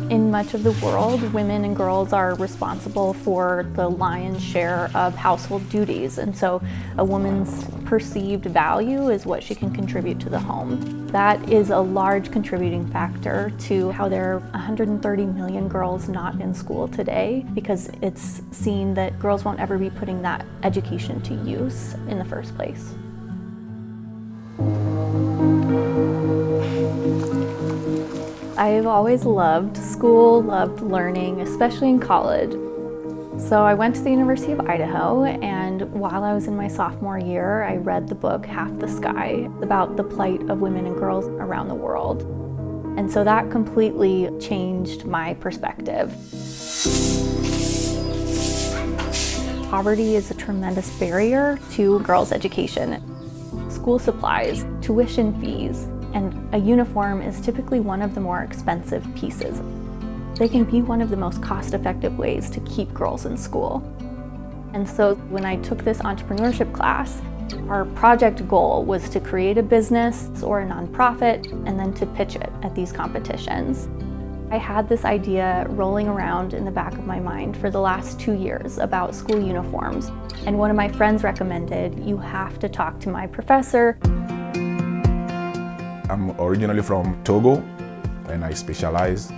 In much of the world, women and girls are responsible for the lion's share of household duties, and so a woman's perceived value is what she can contribute to the home. That is a large contributing factor to how there are 130 million girls not in school today, because it's seen that girls won't ever be putting that education to use in the first place. I've always loved school, loved learning, especially in college. So I went to the University of Idaho, and while I was in my sophomore year, I read the book Half the Sky about the plight of women and girls around the world. And so that completely changed my perspective. Poverty is a tremendous barrier to girls' education. School supplies, tuition fees, and a uniform is typically one of the more expensive pieces. They can be one of the most cost-effective ways to keep girls in school. And so when I took this entrepreneurship class, our project goal was to create a business or a nonprofit and then to pitch it at these competitions. I had this idea rolling around in the back of my mind for the last 2 years about school uniforms. And one of my friends recommended, you have to talk to my professor. I'm originally from Togo, and I specialize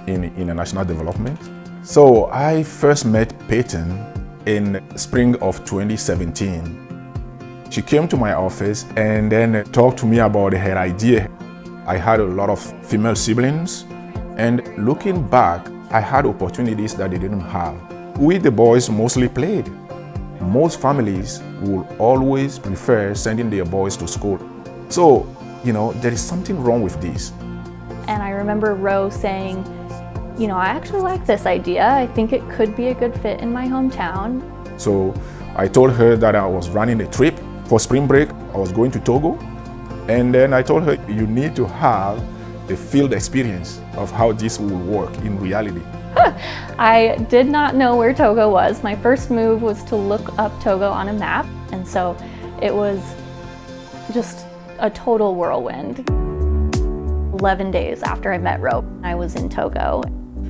in international development. So I first met Peyton in spring of 2017. She came to my office and then talked to me about her idea. I had a lot of female siblings, and looking back, I had opportunities that they didn't have. We, the boys, mostly played. Most families will always prefer sending their boys to school. So, there is something wrong with this. And I remember Rose saying, I actually like this idea. I think it could be a good fit in my hometown. So I told her that I was running a trip for spring break. I was going to Togo. And then I told her, you need to have the field experience of how this will work in reality. I did not know where Togo was. My first move was to look up Togo on a map. And so it was just a total whirlwind. 11 days after I met Ro, I was in Togo.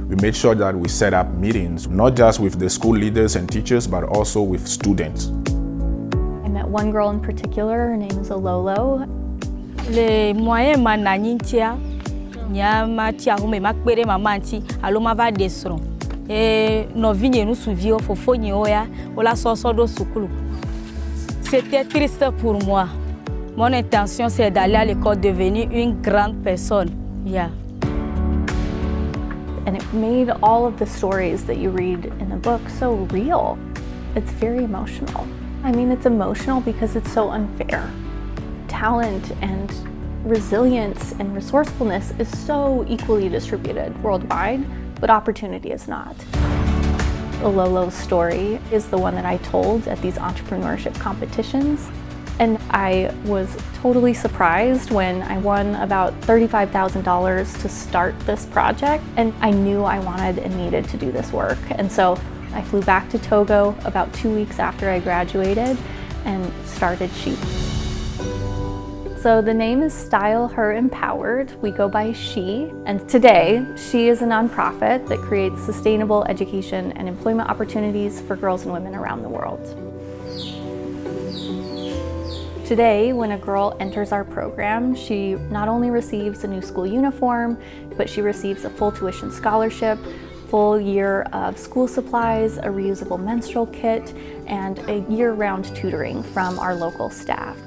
We made sure that we set up meetings, not just with the school leaders and teachers, but also with students. I met one girl in particular, her name is Ololo. Les moyens mananincia, nya matia hume makpere mamanti, alo mava desron. Novinye nous souvio fofonye oya, ola soso do sukulu. C'était triste pour moi. Mon intention, c'est d'aller à l'école, devenir une grande personne. Yeah. And it made all of the stories that you read in the book so real. It's very emotional. I mean, it's emotional because it's so unfair. Talent and resilience and resourcefulness is so equally distributed worldwide, but opportunity is not. Ololo's story is the one that I told at these entrepreneurship competitions. And I was totally surprised when I won about $35,000 to start this project. And I knew I wanted and needed to do this work. And so I flew back to Togo about 2 weeks after I graduated and started She. So the name is Style Her Empowered. We go by She. And today, She is a nonprofit that creates sustainable education and employment opportunities for girls and women around the world. Today, when a girl enters our program, she not only receives a new school uniform, but she receives a full tuition scholarship, full year of school supplies, a reusable menstrual kit, and a year-round tutoring from our local staff.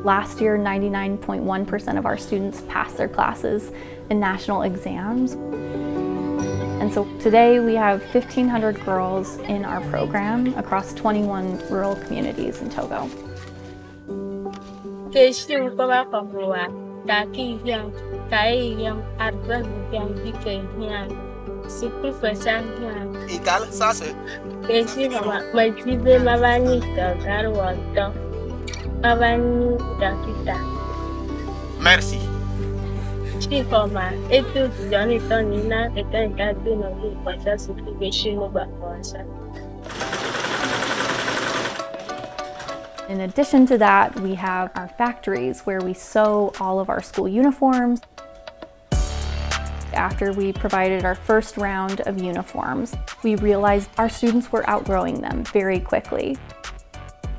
Last year, 99.1% of our students passed their classes in national exams. And so today we have 1,500 girls in our program across 21 rural communities in Togo. Merci. In addition to that, we have our factories where we sew all of our school uniforms. After we provided our first round of uniforms, we realized our students were outgrowing them very quickly.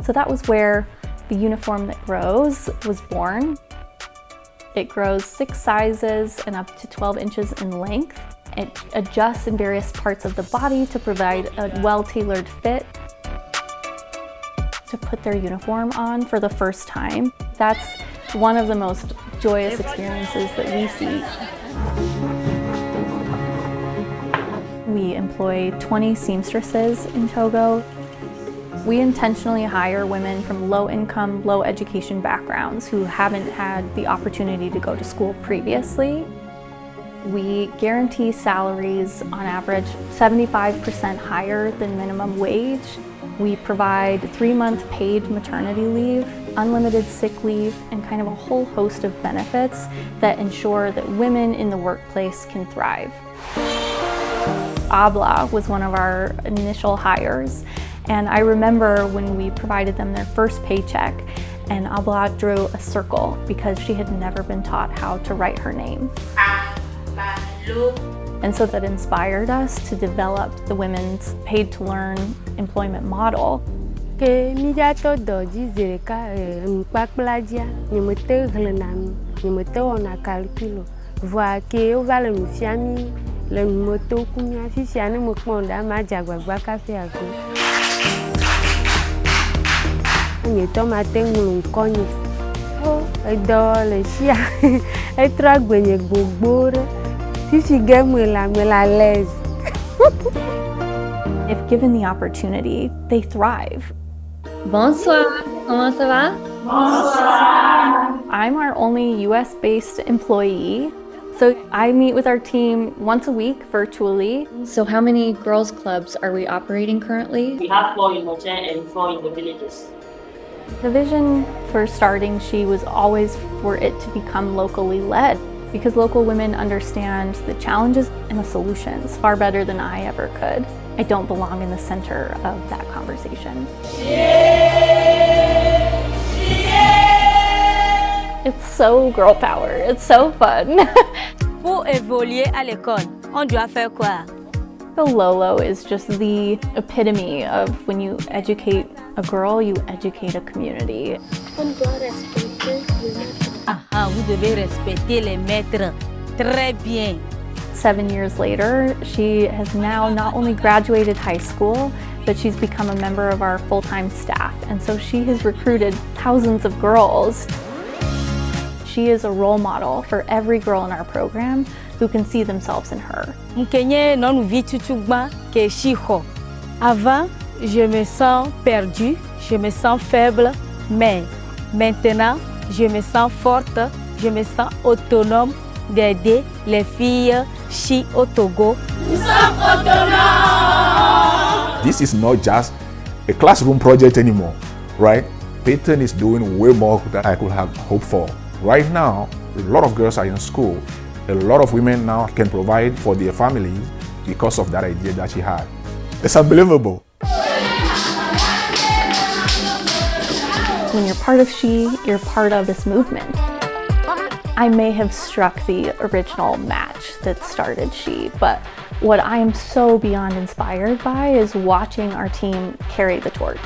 So that was where the uniform that grows was born. It grows 6 sizes and up to 12 inches in length. It adjusts in various parts of the body to provide a well-tailored fit. To put their uniform on for the first time, that's one of the most joyous experiences that we see. We employ 20 seamstresses in Togo. We intentionally hire women from low-income, low-education backgrounds who haven't had the opportunity to go to school previously. We guarantee salaries on average 75% higher than minimum wage. We provide 3-month paid maternity leave, unlimited sick leave, and kind of a whole host of benefits that ensure that women in the workplace can thrive. Abla was one of our initial hires, and I remember when we provided them their first paycheck, and Abla drew a circle because she had never been taught how to write her name. And so that inspired us to develop the women's paid to learn employment model. If given the opportunity, they thrive. Bonsoir, comment ça va? Bonsoir. I'm our only US-based employee, so I meet with our team once a week virtually. So how many girls' clubs are we operating currently? We have 4 in Lomé and 4 in the villages. The vision for starting She was always for it to become locally led, because local women understand the challenges and the solutions far better than I ever could. I don't belong in the center of that conversation. It's so girl power, it's so fun. Pour évoluer à l'école, on doit faire quoi? The Lolo is just the epitome of when you educate a girl, you educate a community. On doit respecter les maîtres. Vous devez respecter les maîtres. Très bien. 7 years later, she has now not only graduated high school, but she's become a member of our full-time staff. And so she has recruited thousands of girls. She is a role model for every girl in our program who can see themselves in her. Avant, je me sens perdue, je me sens faible, mais maintenant, je me sens forte, je me sens autonome d'aider les filles She au Togo. Nous sommes autonomes! This is not just a classroom project anymore, right? Peyton is doing way more than I could have hoped for. Right now, a lot of girls are in school. A lot of women now can provide for their families because of that idea that she had. It's unbelievable. When you're part of She, you're part of this movement. I may have struck the original match that started She, but what I am so beyond inspired by is watching our team carry the torch.